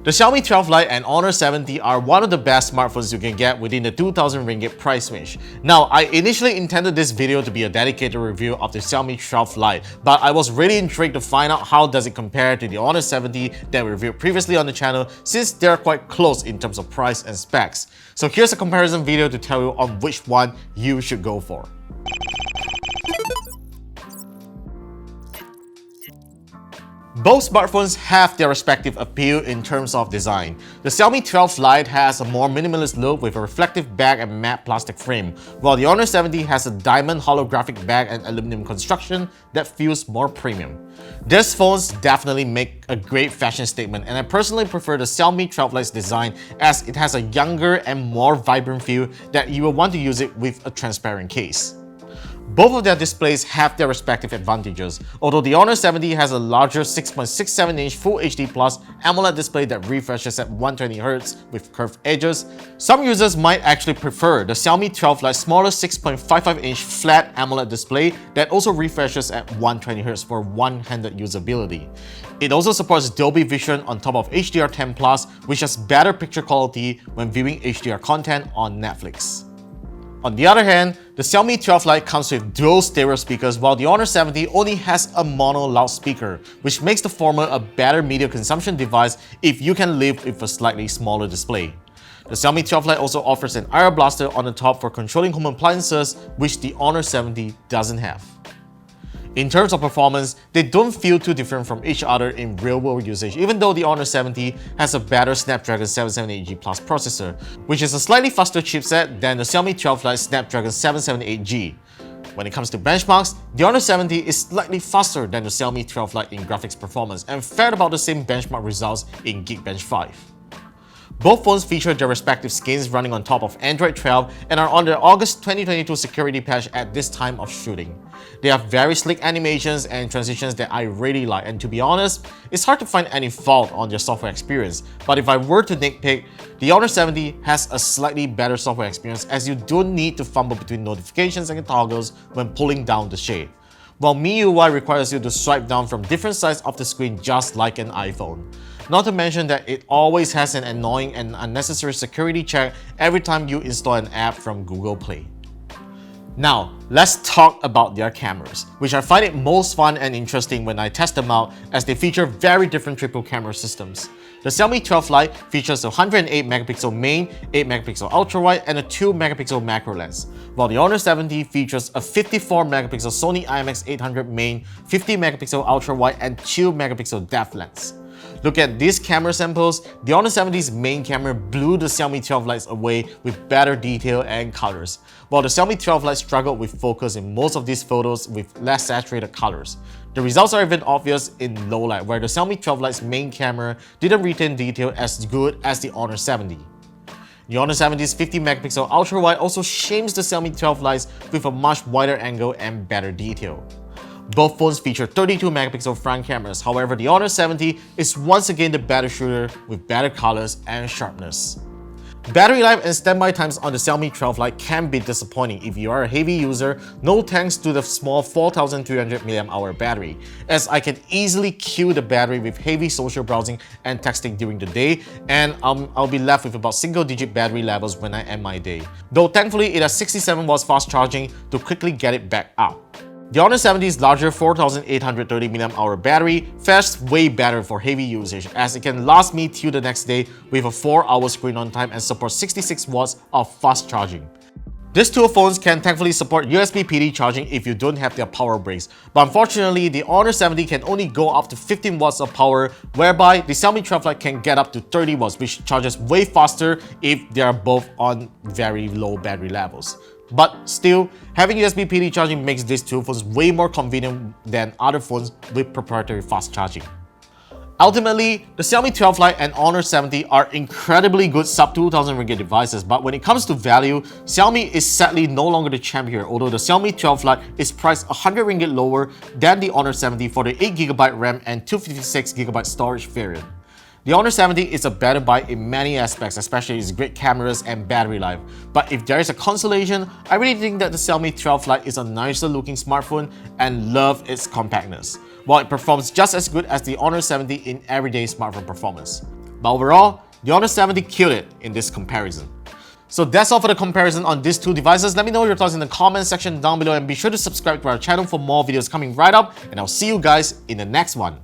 The Xiaomi 12 Lite and Honor 70 are one of the best smartphones you can get within the 2000 ringgit price range. Now, I initially intended this video to be a dedicated review of the Xiaomi 12 Lite, but I was really intrigued to find out how does it compare to the Honor 70 that we reviewed previously on the channel, since they're quite close in terms of price and specs. So here's a comparison video to tell you on which one you should go for. Both smartphones have their respective appeal in terms of design. The Xiaomi 12 Lite has a more minimalist look with a reflective back and matte plastic frame, while the Honor 70 has a diamond holographic back and aluminum construction that feels more premium. These phones definitely make a great fashion statement, and I personally prefer the Xiaomi 12 Lite's design as it has a younger and more vibrant feel that you will want to use it with a transparent case. Both of their displays have their respective advantages. Although the Honor 70 has a larger 6.67-inch Full HD Plus AMOLED display that refreshes at 120Hz with curved edges, some users might actually prefer the Xiaomi 12 Lite's smaller 6.55-inch flat AMOLED display that also refreshes at 120Hz for one-handed usability. It also supports Dolby Vision on top of HDR10+, which has better picture quality when viewing HDR content on Netflix. On the other hand, the Xiaomi 12 Lite comes with dual stereo speakers, while the Honor 70 only has a mono loudspeaker, which makes the former a better media consumption device if you can live with a slightly smaller display. The Xiaomi 12 Lite also offers an IR blaster on the top for controlling home appliances, which the Honor 70 doesn't have. In terms of performance, they don't feel too different from each other in real-world usage, even though the Honor 70 has a better Snapdragon 778G Plus processor, which is a slightly faster chipset than the Xiaomi 12 Lite Snapdragon 778G. When it comes to benchmarks, the Honor 70 is slightly faster than the Xiaomi 12 Lite in graphics performance and fared about the same benchmark results in Geekbench 5. Both phones feature their respective skins running on top of Android 12 and are on their August 2022 security patch at this time of shooting. They have very slick animations and transitions that I really like, and to be honest, it's hard to find any fault on their software experience. But if I were to nitpick, the Honor 70 has a slightly better software experience as you don't need to fumble between notifications and toggles when pulling down the shade, while MIUI requires you to swipe down from different sides of the screen just like an iPhone. Not to mention that it always has an annoying and unnecessary security check every time you install an app from Google Play. Now, let's talk about their cameras, which I find it most fun and interesting when I test them out as they feature very different triple camera systems. The Xiaomi 12 Lite features a 108MP main, 8MP ultra-wide, and a 2MP macro lens, while the Honor 70 features a 54MP Sony IMX800 main, 50MP ultra-wide, and 2MP depth lens. Look at these camera samples. The Honor 70's main camera blew the Xiaomi 12 Lites away with better detail and colors, while the Xiaomi 12 Lite struggled with focus in most of these photos with less saturated colors. The results are even obvious in low light, where the Xiaomi 12 Lite's main camera didn't retain detail as good as the Honor 70. The Honor 70's 50MP ultra-wide also shames the Xiaomi 12 Lites with a much wider angle and better detail. Both phones feature 32MP front cameras, however the Honor 70 is once again the better shooter with better colors and sharpness. Battery life and standby times on the Xiaomi 12 Lite can be disappointing if you are a heavy user, no thanks to the small 4300mAh battery, as I can easily kill the battery with heavy social browsing and texting during the day, and I'll be left with about single-digit battery levels when I end my day. Though thankfully it has 67W fast charging to quickly get it back up. The Honor 70's larger 4830mAh battery fares way better for heavy usage, as it can last me till the next day with a 4-hour screen on time and supports 66W of fast charging. These two phones can thankfully support USB PD charging if you don't have their power breaks, but unfortunately the Honor 70 can only go up to 15W of power, whereby the Xiaomi 12 Lite can get up to 30W, which charges way faster if they are both on very low battery levels. But still, having USB PD charging makes these two phones way more convenient than other phones with proprietary fast charging. Ultimately, the Xiaomi 12 Lite and Honor 70 are incredibly good sub-2000 ringgit devices, but when it comes to value, Xiaomi is sadly no longer the champion, although the Xiaomi 12 Lite is priced 100 ringgit lower than the Honor 70 for the 8GB RAM and 256GB storage variant. The Honor 70 is a better buy in many aspects, especially its great cameras and battery life. But if there is a consolation, I really think that the Xiaomi 12 Lite is a nicer looking smartphone and love its compactness, while it performs just as good as the Honor 70 in everyday smartphone performance. But overall, the Honor 70 killed it in this comparison. So that's all for the comparison on these two devices. Let me know your thoughts in the comment section down below and be sure to subscribe to our channel for more videos coming right up, and I'll see you guys in the next one.